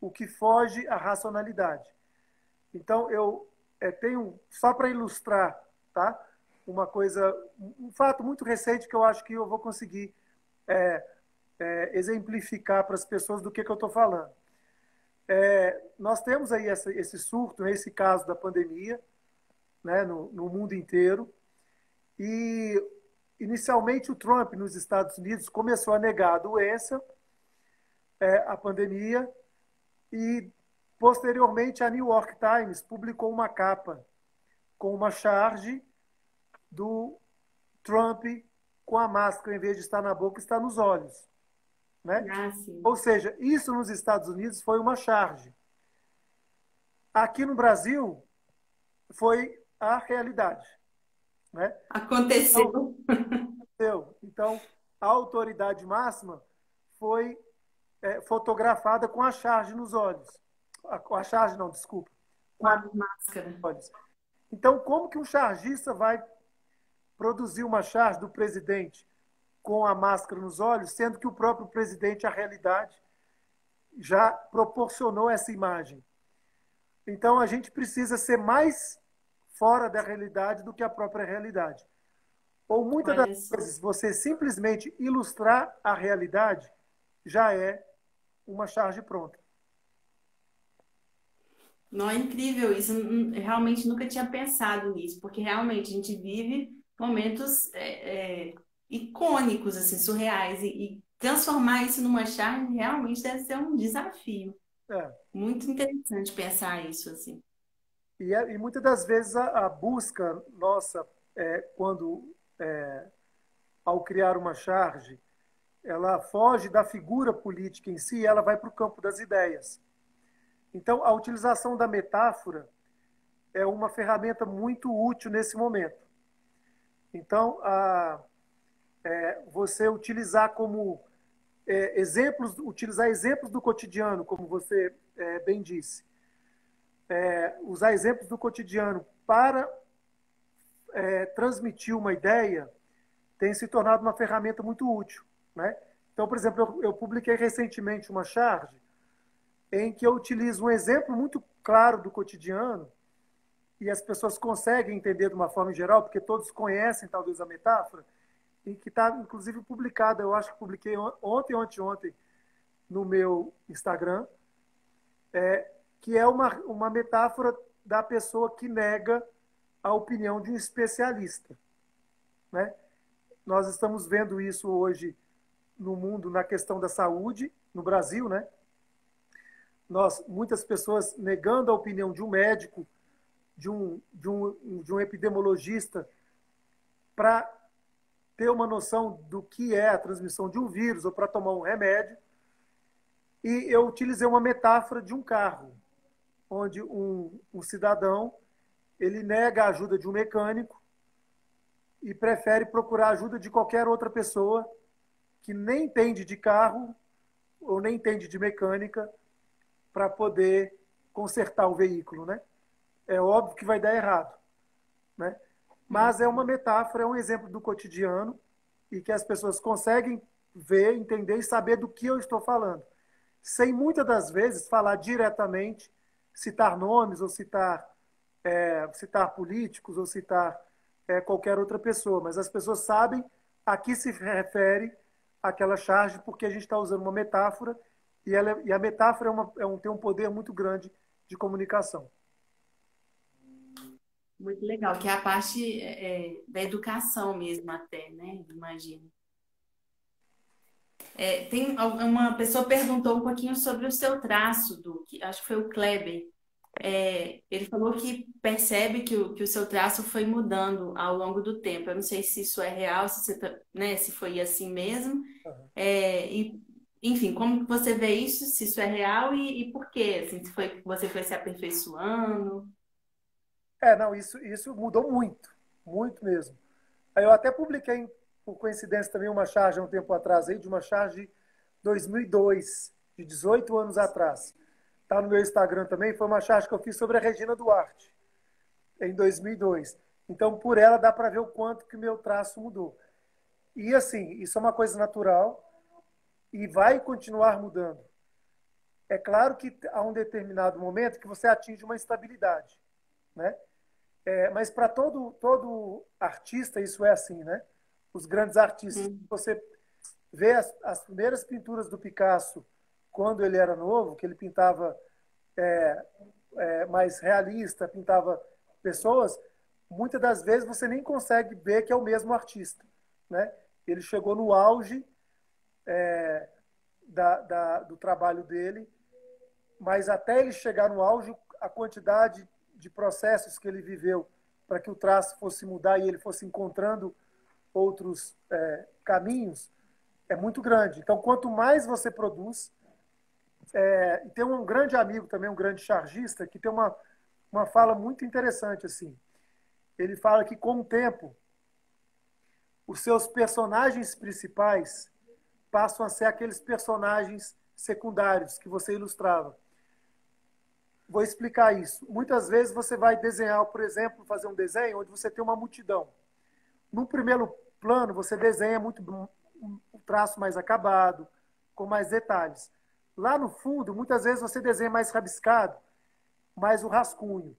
o que foge à racionalidade. Então, eu tenho, só para ilustrar, tá? Uma coisa, um fato muito recente que eu acho que eu vou conseguir exemplificar para as pessoas do que eu estou falando. Nós temos aí esse surto, esse caso da pandemia, né, no mundo inteiro, e inicialmente o Trump nos Estados Unidos começou a negar a doença, a pandemia, e posteriormente a New York Times publicou uma capa com uma charge do Trump com a máscara, em vez de estar na boca, está nos olhos. Né? ah, sim. Ou seja, isso nos Estados Unidos foi uma charge. Aqui no Brasil, foi a realidade. Né? Aconteceu. Então, a autoridade máxima foi fotografada com a charge nos olhos. A charge não, desculpa. Com Com a a máscara. olhos. Então, como que um chargista vai produzir uma charge do presidente com a máscara nos olhos, sendo que o próprio presidente, a realidade, já proporcionou essa imagem? Então, a gente precisa ser mais fora da realidade do que a própria realidade. Ou muitas das Olha só. vezes, você simplesmente ilustrar a realidade já é uma charge pronta. Não é incrível isso. Eu realmente nunca tinha pensado nisso, porque realmente a gente vive momentos icônicos, assim, surreais, e transformar isso numa charme realmente deve ser um desafio. É. Muito interessante pensar isso, assim. E muitas das vezes a busca nossa, quando, ao criar uma charge, ela foge da figura política em si, ela vai para o campo das ideias. Então, a utilização da metáfora é uma ferramenta muito útil nesse momento. Então, você utilizar como exemplos, utilizar exemplos do cotidiano, como você bem disse, usar exemplos do cotidiano para transmitir uma ideia tem se tornado uma ferramenta muito útil. Né? Então, por exemplo, eu publiquei recentemente uma charge em que eu utilizo um exemplo muito claro do cotidiano e as pessoas conseguem entender de uma forma geral, porque todos conhecem talvez a metáfora, e que está inclusive publicada, eu acho que publiquei ontem, ontem, no meu Instagram, que é uma metáfora da pessoa que nega a opinião de um especialista, né? Nós estamos vendo isso hoje no mundo, na questão da saúde, no Brasil, né? Muitas pessoas negando a opinião de um médico, de um epidemiologista, para ter uma noção do que é a transmissão de um vírus ou para tomar um remédio. E eu utilizei uma metáfora de um carro, onde um cidadão ele nega a ajuda de um mecânico e prefere procurar a ajuda de qualquer outra pessoa que nem entende de carro ou nem entende de mecânica para poder consertar o veículo, né? É óbvio que vai dar errado, né? Mas é uma metáfora, é um exemplo do cotidiano e que as pessoas conseguem ver, entender e saber do que eu estou falando, sem muitas das vezes falar diretamente, citar nomes ou citar políticos ou citar qualquer outra pessoa, mas as pessoas sabem a que se refere aquela charge porque a gente está usando uma metáfora e a metáfora tem um poder muito grande de comunicação. Muito legal, que é a parte da educação mesmo até, né? Imagino. Tem uma pessoa perguntou um pouquinho sobre o seu traço, que acho que foi o Kleber. Ele falou que percebe que o seu traço foi mudando ao longo do tempo. Eu não sei se isso é real, se, né, se foi assim mesmo. Enfim, como que você vê isso, se isso é real e por quê? Assim, se você foi se aperfeiçoando? Não, isso mudou muito, muito mesmo. Aí eu até publiquei, por coincidência, também uma charge há um tempo atrás, aí, de uma charge de 2002, de 18 anos atrás. Está no meu Instagram também, foi uma charge que eu fiz sobre a Regina Duarte, em 2002. Então, por ela, dá para ver o quanto que meu traço mudou. E, assim, isso é uma coisa natural e vai continuar mudando. É claro que há um determinado momento que você atinge uma estabilidade, né? Mas para todo artista isso é assim, né? Os grandes artistas. Você vê as primeiras pinturas do Picasso quando ele era novo, que ele pintava mais realista, pintava pessoas, muitas das vezes você nem consegue ver que é o mesmo artista, né? Ele chegou no auge do trabalho dele, mas até ele chegar no auge, a quantidade de processos que ele viveu para que o traço fosse mudar e ele fosse encontrando outros caminhos é muito grande. Então, quanto mais você produz, e tem um grande amigo também, um grande chargista, que tem uma fala muito interessante assim. Ele fala que com o tempo os seus personagens principais passam a ser aqueles personagens secundários que você ilustrava. Vou explicar isso. Muitas vezes você vai desenhar, por exemplo, fazer um desenho onde você tem uma multidão. No primeiro plano, você desenha muito um traço mais acabado, com mais detalhes. Lá no fundo, muitas vezes você desenha mais rabiscado, mais o rascunho.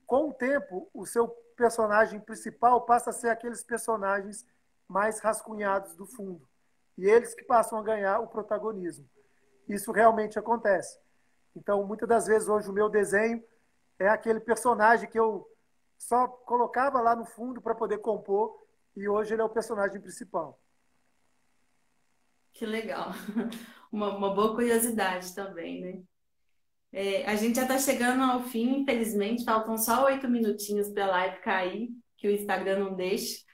Com o tempo, o seu personagem principal passa a ser aqueles personagens mais rascunhados do fundo. E eles que passam a ganhar o protagonismo. Isso realmente acontece. Então, muitas das vezes, hoje, o meu desenho é aquele personagem que eu só colocava lá no fundo para poder compor, e hoje ele é o personagem principal. Que legal. Uma boa curiosidade também, né? A gente já está chegando ao fim, infelizmente, faltam só 8 minutinhos para a live cair, que o Instagram não deixa.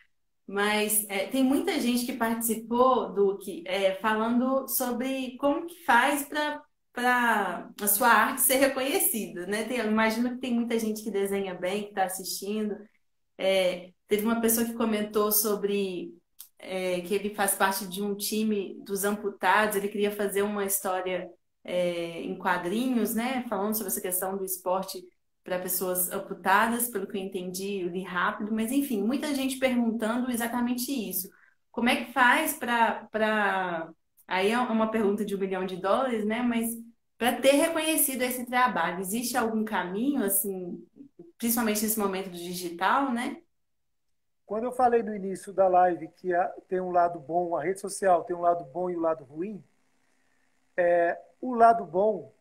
Mas tem muita gente que participou, Duque, falando sobre como que faz para a sua arte ser reconhecida, né? Eu imagino que tem muita gente que desenha bem, que está assistindo. Teve uma pessoa que comentou sobre que ele faz parte de um time dos amputados, ele queria fazer uma história em quadrinhos, né? Falando sobre essa questão do esporte para pessoas amputadas, pelo que eu entendi, eu li rápido, mas enfim, muita gente perguntando exatamente isso. Como é que faz para. Aí é uma pergunta de US$ 1 milhão, né? Mas para ter reconhecido esse trabalho? Existe algum caminho, assim, principalmente nesse momento do digital, né? Quando eu falei no início da live que tem um lado bom, a rede social tem um lado bom e o um lado ruim, o lado bom,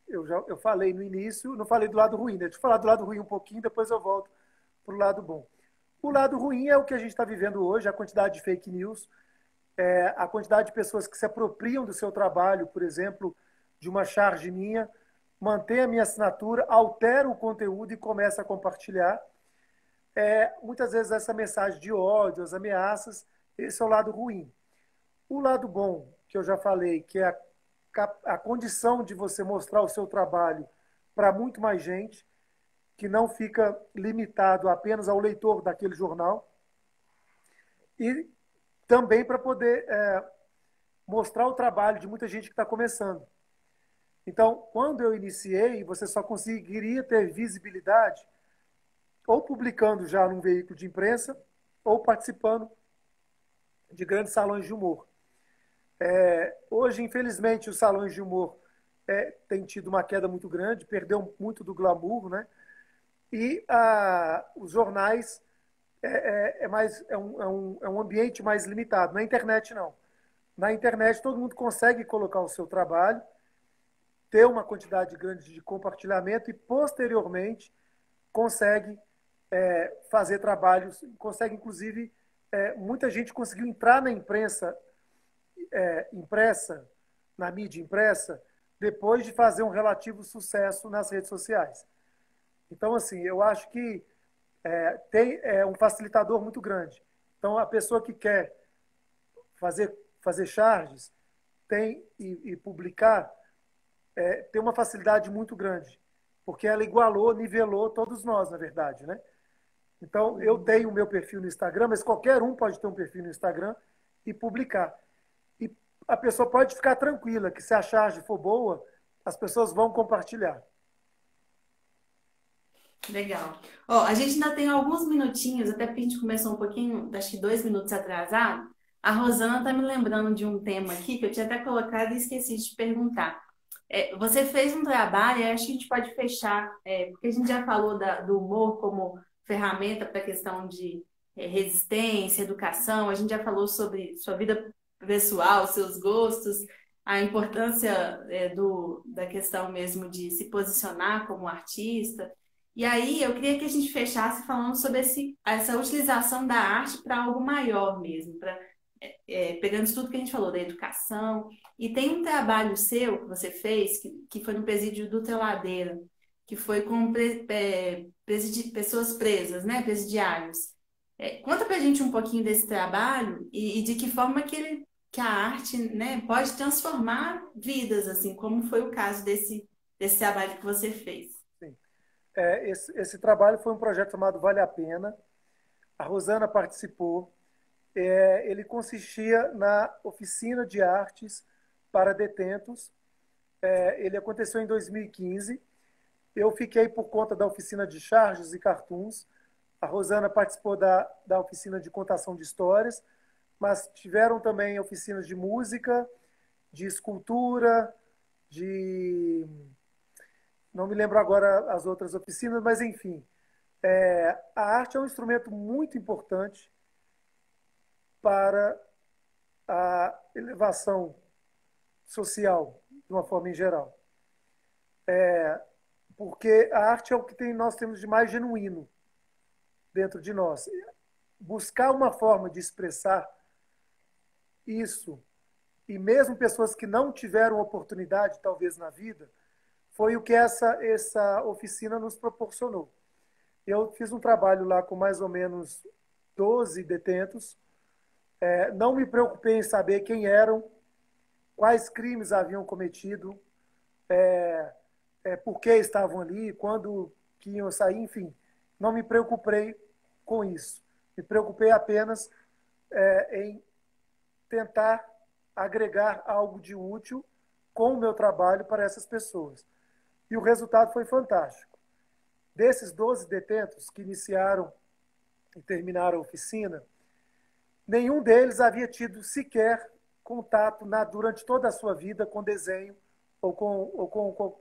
eu falei no início, não falei do lado ruim, né? Deixa eu falar do lado ruim um pouquinho, depois eu volto para o lado bom. O lado ruim é o que a gente está vivendo hoje, a quantidade de fake news, a quantidade de pessoas que se apropriam do seu trabalho, por exemplo, de uma charge minha, mantém a minha assinatura, altera o conteúdo e começa a compartilhar. Muitas vezes essa mensagem de ódio, as ameaças, esse é o lado ruim. O lado bom, que eu já falei, que é a condição de você mostrar o seu trabalho para muito mais gente, que não fica limitado apenas ao leitor daquele jornal, e também para poder mostrar o trabalho de muita gente que está começando. Então, quando eu iniciei, você só conseguiria ter visibilidade ou publicando já num veículo de imprensa ou participando de grandes salões de humor. Hoje, infelizmente, os salões de humor têm tido uma queda muito grande, perdeu muito do glamour, né? E os jornais é um ambiente mais limitado. Na internet, não. Na internet, todo mundo consegue colocar o seu trabalho, ter uma quantidade grande de compartilhamento e, posteriormente, consegue fazer trabalhos, consegue, inclusive, muita gente conseguiu entrar na imprensa impressa, na mídia impressa, depois de fazer um relativo sucesso nas redes sociais. Então, assim, eu acho que tem um facilitador muito grande. Então, a pessoa que quer fazer charges e publicar tem uma facilidade muito grande, porque ela igualou, nivelou todos nós, na verdade, né? Então, eu tenho o meu perfil no Instagram, mas qualquer um pode ter um perfil no Instagram e publicar. E a pessoa pode ficar tranquila que se a charge for boa, as pessoas vão compartilhar. Legal. Ó, a gente ainda tem alguns minutinhos, até porque a gente começou um pouquinho, acho que 2 minutos atrasado. A Rosana tá me lembrando de um tema aqui que eu tinha até colocado e esqueci de te perguntar. Você fez um trabalho, e acho que a gente pode fechar, porque a gente já falou do humor como ferramenta para a questão de resistência, educação, a gente já falou sobre sua vida pessoal, seus gostos, a importância da questão mesmo de se posicionar como artista. E aí, eu queria que a gente fechasse falando sobre essa utilização da arte para algo maior mesmo, pegando isso tudo que a gente falou da educação. E tem um trabalho seu que você fez, que foi no presídio do Teladeira, que foi com pessoas presas, né, presidiários. Conta pra gente um pouquinho desse trabalho e de que forma que a arte, né, pode transformar vidas, assim, como foi o caso desse trabalho que você fez. Sim. Esse trabalho foi um projeto chamado Vale a Pena. A Rosana participou. Ele consistia na oficina de artes para detentos. Ele aconteceu em 2015. Eu fiquei por conta da oficina de charges e cartoons. A Rosana participou da oficina de contação de histórias, mas tiveram também oficinas de música, de escultura, de. Não me lembro agora as outras oficinas, mas enfim. A arte é um instrumento muito importante para a elevação social, de uma forma em geral. Porque a arte é o que nós temos de mais genuíno dentro de nós. Buscar uma forma de expressar isso, e mesmo pessoas que não tiveram oportunidade, talvez, na vida, foi o que essa oficina nos proporcionou. Eu fiz um trabalho lá com mais ou menos 12 detentos. Não me preocupei em saber quem eram, quais crimes haviam cometido, por que estavam ali, quando que iam sair, enfim. Não me preocupei com isso. Me preocupei apenas em tentar agregar algo de útil com o meu trabalho para essas pessoas. E o resultado foi fantástico. Desses 12 detentos que iniciaram e terminaram a oficina, nenhum deles havia tido sequer contato durante toda a sua vida com desenho com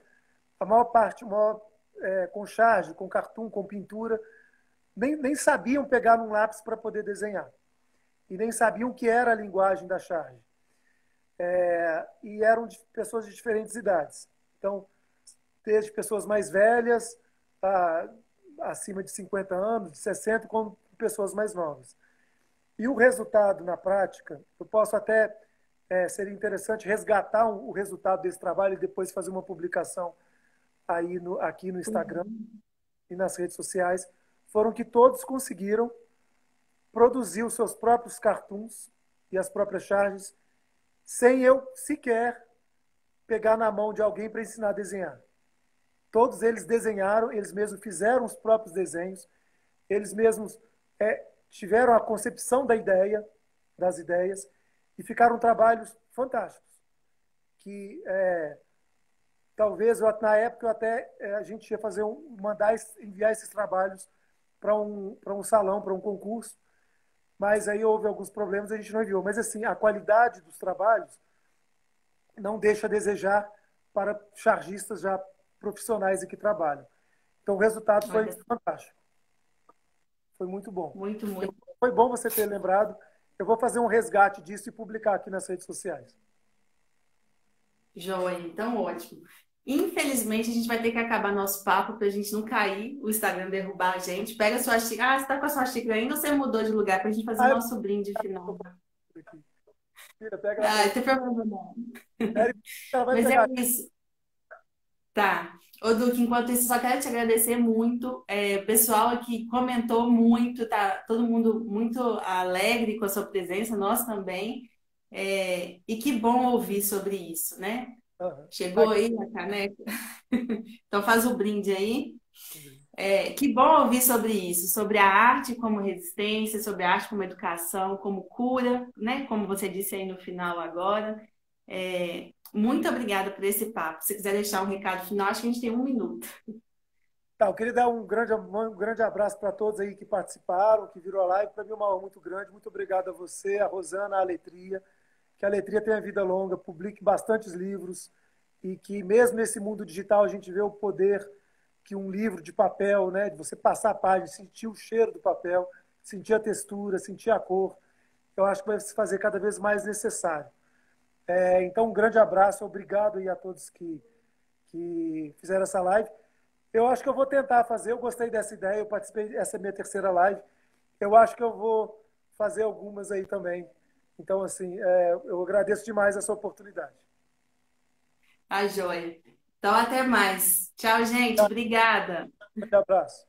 a maior parte, com charge, com cartoon, com pintura, nem sabiam pegar num lápis para poder desenhar. E nem sabiam o que era a linguagem da charge. E eram de pessoas de diferentes idades. Então, desde pessoas mais velhas, acima de 50 anos, de 60, como pessoas mais novas. E o resultado, na prática, eu posso até, seria interessante resgatar o resultado desse trabalho e depois fazer uma publicação aí aqui no Instagram e nas redes sociais, foram que todos conseguiram produzir os seus próprios cartoons e as próprias charges sem eu sequer pegar na mão de alguém para ensinar a desenhar. Todos eles desenharam, eles mesmos fizeram os próprios desenhos, eles mesmos tiveram a concepção das ideias, e ficaram trabalhos fantásticos. Que talvez na época a gente ia enviar esses trabalhos para um salão, para um concurso, mas aí houve alguns problemas e a gente não enviou. Mas assim, a qualidade dos trabalhos não deixa a desejar para chargistas já profissionais e que trabalham. Então o resultado foi fantástico. Foi muito bom. Muito, muito. Foi bom você ter lembrado. Eu vou fazer um resgate disso e publicar aqui nas redes sociais. Joia, então ótimo. Infelizmente, a gente vai ter que acabar nosso papo para a gente não cair, o Instagram derrubar a gente. Pega a sua xícara. Ah, você está com a sua xícara ainda ou você mudou de lugar para a gente fazer o nosso brinde final? Pega Ah, não tem problema não. ela vai Mas pegar. é isso. Tá. Ô, Duque, enquanto isso, só quero te agradecer muito. O pessoal aqui comentou muito, tá todo mundo muito alegre com a sua presença, nós também. E que bom ouvir sobre isso, né? Uhum. Chegou aí a caneca? Então faz o brinde aí. Que bom ouvir sobre isso, sobre a arte como resistência, sobre a arte como educação, como cura, né? Como você disse aí no final agora. Muito obrigada por esse papo. Se quiser deixar um recado final, acho que a gente tem 1 minuto. Tá, eu queria dar um grande abraço para todos aí que participaram, que virou a live. Para mim é uma honra muito grande. Muito obrigado a você, a Rosana, a Letria. Que a Letria tenha vida longa, publique bastantes livros e que mesmo nesse mundo digital a gente vê o poder que um livro de papel, né, de você passar a página, sentir o cheiro do papel, sentir a textura, sentir a cor, eu acho que vai se fazer cada vez mais necessário. Então, um grande abraço, obrigado aí a todos que fizeram essa live. Eu acho que eu vou tentar fazer, eu gostei dessa ideia, eu participei, essa é a minha terceira live, eu acho que eu vou fazer algumas aí também. Então, assim, eu agradeço demais essa oportunidade. Tá, joia. Então, até mais. Tchau, gente. Obrigada. Um abraço.